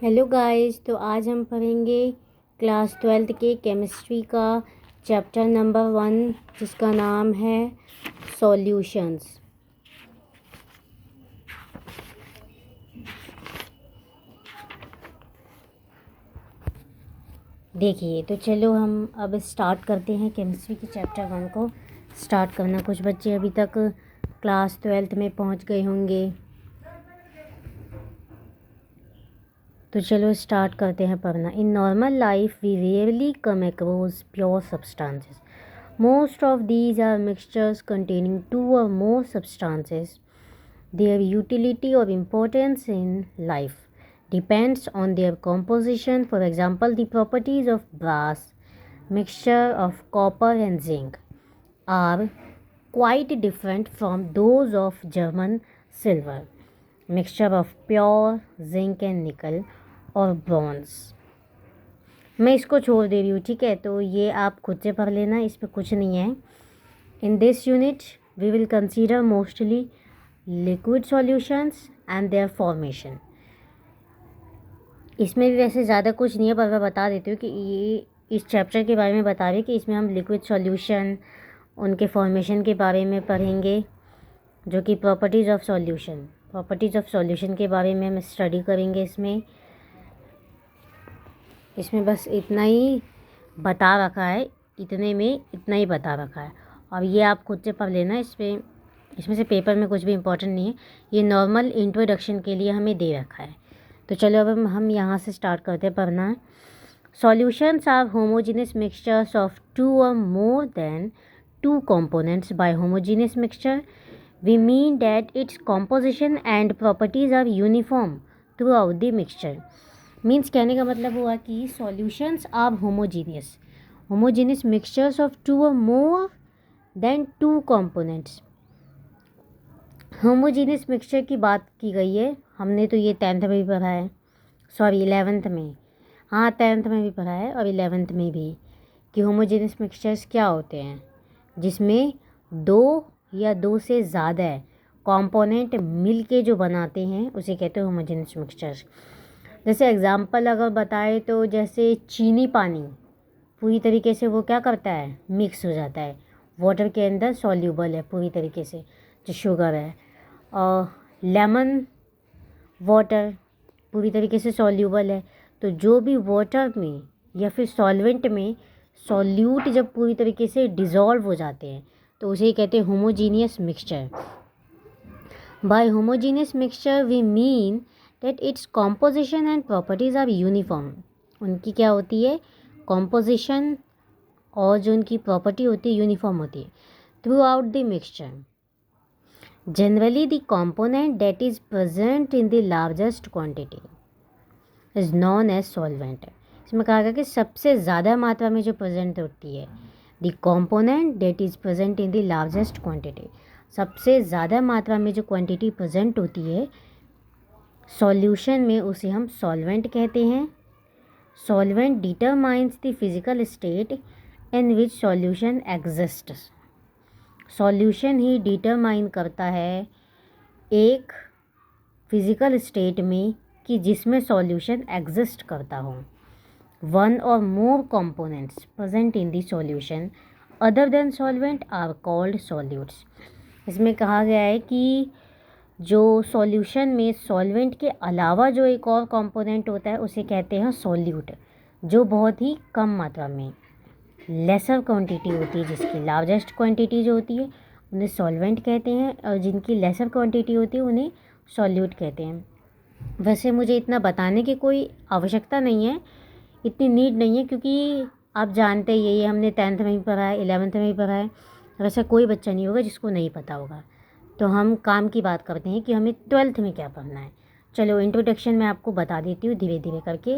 Hello guys, तो आज हम पढ़ेंगे क्लास 12th के केमिस्ट्री का चैप्टर नंबर 1 जिसका नाम है सॉल्यूशंस। देखिए, तो चलो हम अब स्टार्ट करते हैं केमिस्ट्री के चैप्टर 1 को स्टार्ट करना। कुछ बच्चे अभी तक क्लास 12th में पहुंच गए होंगे, तो चलो स्टार्ट करते हैं पढ़ना। In normal life we rarely come across pure substances. Most of these are mixtures containing 2 or more substances. Their utility or importance in life depends on their composition. For example, the properties of brass, mixture of copper and zinc, are quite different from those of German silver, mixture of pure zinc and nickel, और bronze. मैं इसको छोड़ दे रही हूँ, ठीक है? तो ये आप खुद से पढ़ लेना, इस पर कुछ नहीं है। In this unit we will consider mostly liquid solutions and their formation. इसमें भी वैसे ज़्यादा कुछ नहीं है, पर मैं बता देती हूँ कि ये इस चैप्टर के बारे में बता रही कि इसमें हम लिक्विड सॉल्यूशन, उनके फॉर्मेशन के बारे में पढ़ेंगे, जो कि प्रॉपर्टीज़ ऑफ सॉल्यूशन के बारे में हम स्टडी करेंगे। इसमें बस इतना ही बता रखा है, इतने में इतना ही बता रखा है, और ये आप खुद से पढ़ लेना। इसमें से पेपर में कुछ भी इम्पोर्टेंट नहीं है, ये नॉर्मल इंट्रोडक्शन के लिए हमें दे रखा है। तो चलो अब हम यहाँ से स्टार्ट करते हैं पढ़ना। Solutions are homogeneous mixtures of 2 or more than 2 components. By homogeneous mixture we mean that its composition and properties are uniform throughout the mixture. Means कहने का मतलब हुआ कि solutions are homogeneous mixtures of 2 or more than 2 components. Homogeneous mixture की बात की गई है, हमने तो ये 10th में भी पढ़ा है, सॉरी 11th में, हाँ 10th में भी पढ़ा है और 11th में भी, कि होमोजीनियस मिक्सचर्स क्या होते हैं, जिसमें 2 या 2 से ज़्यादा कंपोनेंट मिल के जो बनाते हैं उसे कहते हैं होमोजीनियस मिक्सचर्स। जैसे एग्ज़ाम्पल अगर बताए तो जैसे चीनी पानी पूरी तरीके से वो क्या करता है, मिक्स हो जाता है, वाटर के अंदर सॉल्यूबल है पूरी तरीके से, जो शुगर है। और लेमन वाटर पूरी तरीके से सॉल्यूबल है। तो जो भी वाटर में या फिर सॉल्वेंट में सॉल्यूट जब पूरी तरीके से डिज़ोल्व हो जाते हैं तो उसे कहते हैं homogeneous mixture. By homogeneous mixture we mean that its composition and properties are uniform. उनकी क्या होती है, composition और जो उनकी property होती है यूनिफॉर्म होती है throughout the mixture. Generally the component that is present in the largest quantity is known as solvent. इसमें कहा गया कि सबसे ज़्यादा मात्रा में जो प्रेजेंट होती है, the component that is present in the largest quantity, सबसे ज़्यादा मात्रा में जो क्वांटिटी प्रेजेंट होती है सॉल्यूशन में, उसे हम सॉल्वेंट कहते हैं। Solvent determines the physical state in which solution exists. Solution he determine करता है एक फिजिकल स्टेट में कि जिसमें सॉल्यूशन एग्जिस्ट करता हो। 1 or more components present in the solution other than solvent are called solutes. इसमें कहा गया है कि जो सॉल्यूशन में सॉल्वेंट के अलावा जो एक और कंपोनेंट होता है उसे कहते हैं सॉल्यूट, जो बहुत ही कम मात्रा में लेसर क्वांटिटी होती है, जिसकी लार्जेस्ट क्वांटिटी जो होती है उन्हें सॉल्वेंट कहते हैं, और जिनकी लेसर क्वांटिटी होती है उन्हें सॉल्यूट कहते हैं। वैसे मुझे इतना बताने की कोई आवश्यकता नहीं है, इतनी नीड नहीं है, क्योंकि आप जानते ही ये हमने 10th में भी पढ़ा है, 11th में भी पढ़ा है। वैसा कोई बच्चा नहीं होगा जिसको नहीं पता होगा। तो हम काम की बात करते हैं कि हमें 12th में क्या पढ़ना है। चलो इंट्रोडक्शन में आपको बता देती हूँ धीरे धीरे करके,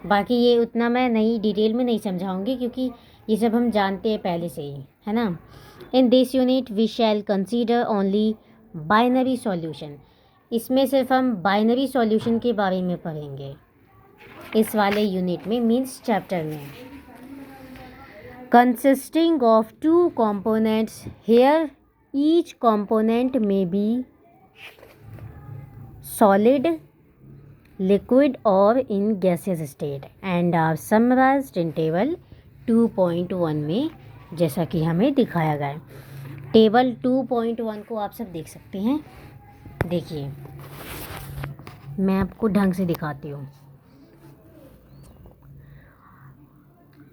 बाकी ये उतना मैं नहीं डिटेल में नहीं समझाऊंगी क्योंकि ये सब हम जानते हैं पहले से ही, है ना। In this unit we shall consider only binary solution. इसमें सिर्फ हम बाइनरी सॉल्यूशन के बारे में पढ़ेंगे इस वाले यूनिट में, मीन्स चैप्टर में। Consisting of 2 components, here each component may be solid liquid और in gaseous state and are summarised in table 2.1 में, जैसा कि हमें दिखाया गया है। टेबल 2.1 को आप सब देख सकते हैं। देखिए, मैं आपको ढंग से दिखाती हूँ।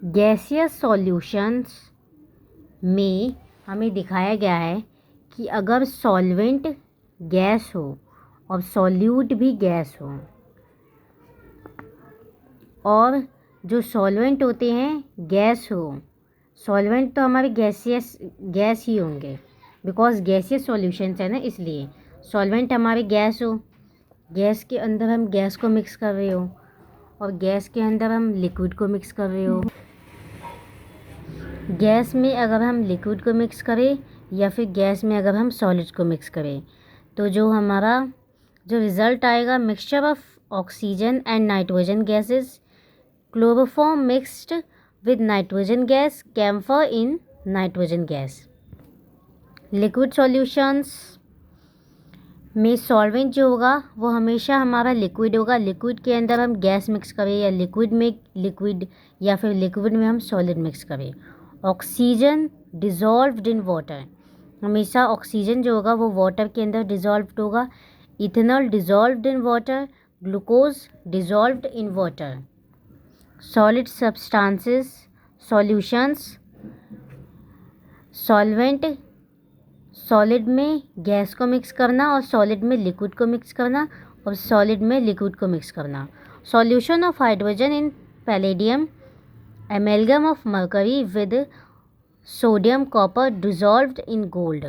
गैसियस सॉल्यूशंस में हमें दिखाया गया है कि अगर सॉल्वेंट गैस हो और सॉल्यूट भी गैस हो, और जो सॉल्वेंट होते हैं गैस हो, सॉल्वेंट तो हमारे गैस ही होंगे, बिकॉज गैसियस सॉल्यूशंस है ना, इसलिए सॉल्वेंट हमारे गैस हो, गैस के अंदर हम गैस को मिक्स कर रहे हो और गैस के अंदर हम लिक्विड को मिक्स कर रहे हो। गैस में अगर हम लिक्विड को मिक्स करें या फिर गैस में अगर हम सॉलिड को मिक्स करें, तो जो हमारा जो रिज़ल्ट आएगा, mixture of oxygen and nitrogen gases, chloroform mixed with nitrogen gas, camphor in nitrogen gas. Liquid solutions में सॉल्वेंट जो होगा वो हमेशा हमारा लिक्विड होगा। लिक्विड के अंदर हम गैस मिक्स करें या लिक्विड में लिक्विड या फिर लिक्विड में हम सॉलिड मिक्स करें। ऑक्सीजन डिज़ोल्व्ड इन वाटर, हमेशा ऑक्सीजन जो होगा वो वाटर के अंदर डिज़ोल्व्ड होगा। Ethanol dissolved in water, glucose dissolved in water. Solid substances solutions, solvent solid में गैस को मिक्स करना और सॉलिड में लिक्विड को मिक्स करना और सॉलिड में लिक्विड को मिक्स करना। Solution of hydrogen in palladium, amalgam of mercury with sodium copper dissolved in gold.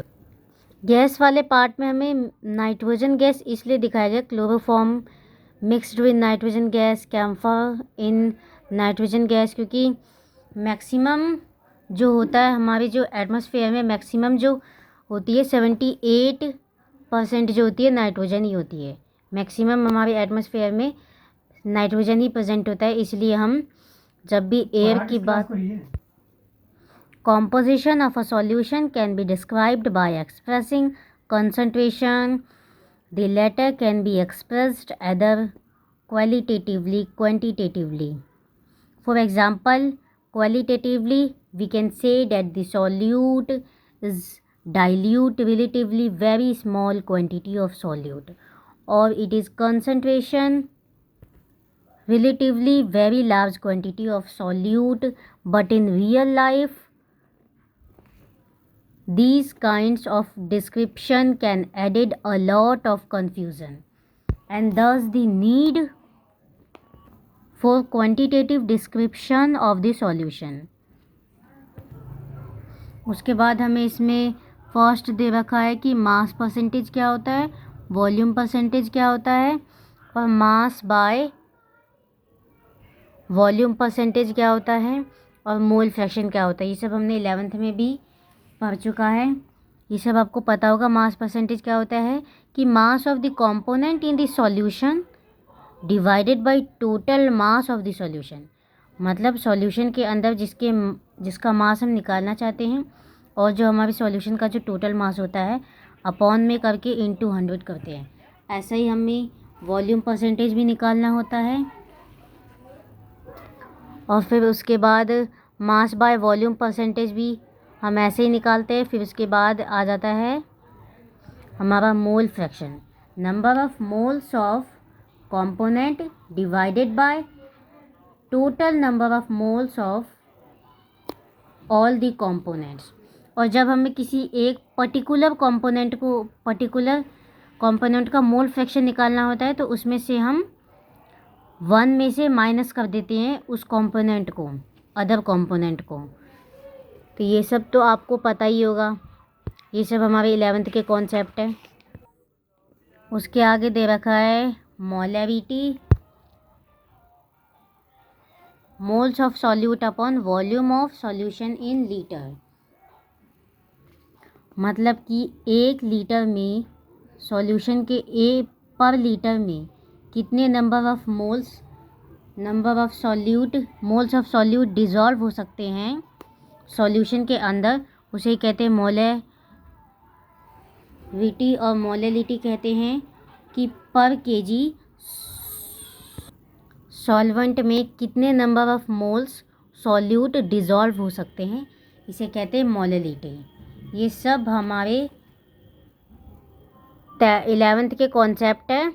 Gas वाले पार्ट में हमें नाइट्रोजन गैस इसलिए दिखाया गया, chloroform mixed with nitrogen gas, camphor in nitrogen gas, क्योंकि मैक्सिमम जो होता है हमारे जो एटमॉस्फेयर में मैक्सिमम जो होती है 78% जो होती है नाइट्रोजन ही होती है। मैक्सिमम हमारे एटमॉस्फेयर में नाइट्रोजन ही प्रेजेंट होता है, इसलिए हम जब भी एयर की बात, composition of a solution can be described by expressing concentration. The latter can be expressed either qualitatively, quantitatively. For example, qualitatively, we can say that the solute is dilute relatively very small quantity of solute, or it is concentration relatively very large quantity of solute. But in real life, these kinds of description can add a lot of confusion, and thus the need for quantitative description of the solution. उसके बाद हमें इसमें first they रखा है कि mass percentage क्या होता है, वॉल्यूम परसेंटेज क्या होता है और मास बाय वॉल्यूम परसेंटेज क्या होता है और मोल फ्रैक्शन क्या होता है। ये सब हमने 11th में भी पढ़ चुका है, ये सब आपको पता होगा। मास परसेंटेज क्या होता है कि mass of the component in the solution divided by total mass of the solution, मतलब सॉल्यूशन के अंदर जिसका मास हम निकालना चाहते हैं और जो हमारे सॉल्यूशन का जो टोटल मास होता है अपॉन में करके इनटू 100 करते हैं। ऐसा ही हमें वॉल्यूम परसेंटेज भी निकालना होता है और फिर उसके बाद मास बाय वॉल्यूम परसेंटेज भी हम ऐसे ही निकालते हैं। फिर उसके बाद आ जाता है हमारा mole fraction, number of moles of component divided by total number of moles of all the components. और जब हमें किसी एक पर्टिकुलर कंपोनेंट का मोल फ्रैक्शन निकालना होता है तो उसमें से हम 1 में से माइनस कर देते हैं उस कंपोनेंट को, अदर कंपोनेंट को। तो ये सब तो आपको पता ही होगा, ये सब हमारे 11th के कॉन्सेप्ट है। उसके आगे दे रखा है molarity, moles of solute upon volume of solution in litre, मतलब कि 1 लीटर में सॉल्यूशन के पर लीटर में कितने number of moles of solute dissolve हो सकते हैं सॉल्यूशन के अंदर, उसे कहते हैं मोलैरिटी। और मोलैरिटी कहते हैं कि पर केजी सॉल्वेंट में कितने number of moles solute dissolve हो सकते हैं, इसे कहते हैं मोलैलिटी। ये सब हमारे 11th के कॉन्सेप्ट है।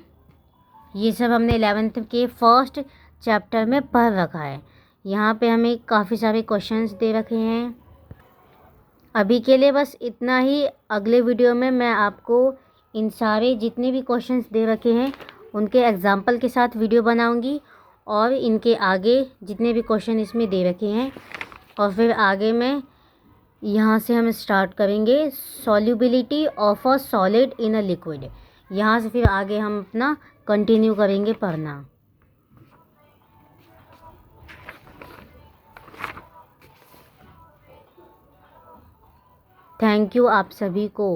ये सब हमने 11th के फर्स्ट चैप्टर में पढ़ रखा है। यहाँ पे हमें काफ़ी सारे क्वेश्चंस दे रखे हैं। अभी के लिए बस इतना ही। अगले वीडियो में मैं आपको इन सारे जितने भी क्वेश्चंस दे रखे हैं उनके एग्जाम्पल के साथ वीडियो बनाऊंगी, और इनके आगे जितने भी क्वेश्चन इसमें दे रखे हैं, और फिर आगे में यहाँ से हम स्टार्ट करेंगे solubility of a solid in a liquid. यहाँ से फिर आगे हम अपना कंटिन्यू करेंगे पढ़ना। थैंक यू आप सभी को।